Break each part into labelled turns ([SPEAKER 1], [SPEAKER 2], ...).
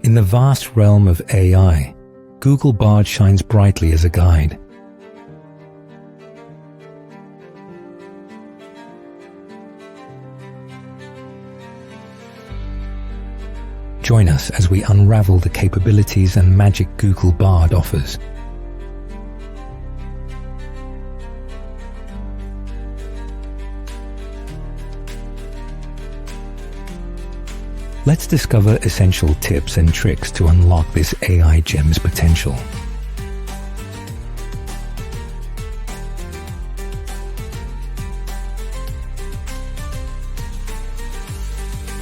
[SPEAKER 1] In the vast realm of AI, Google Bard shines brightly as a guide. Join us as we unravel the capabilities and magic Google Bard offers. Let's discover essential tips and tricks to unlock this AI gem's potential.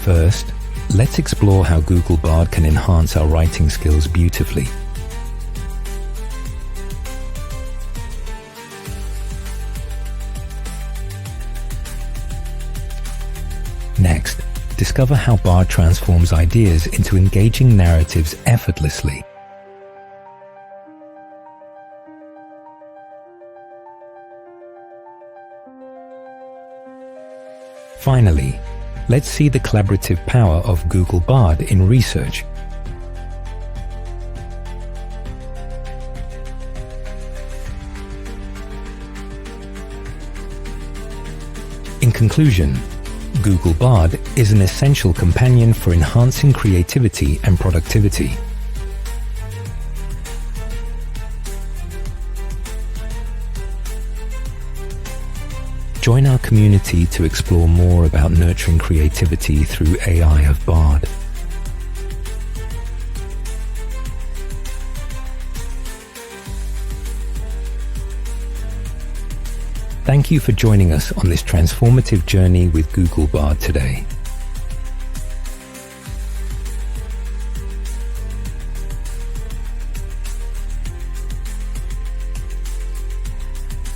[SPEAKER 1] First, let's explore how Google Bard can enhance our writing skills beautifully. Next, discover how Bard transforms ideas into engaging narratives effortlessly. Finally, let's see the collaborative power of Google Bard in research. In conclusion, Google Bard is an essential companion for enhancing creativity and productivity. Join our community to explore more about nurturing creativity through AI of Bard. Thank you for joining us on this transformative journey with Google Bard today.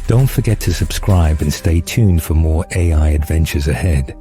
[SPEAKER 1] Don't forget to subscribe and stay tuned for more AI adventures ahead.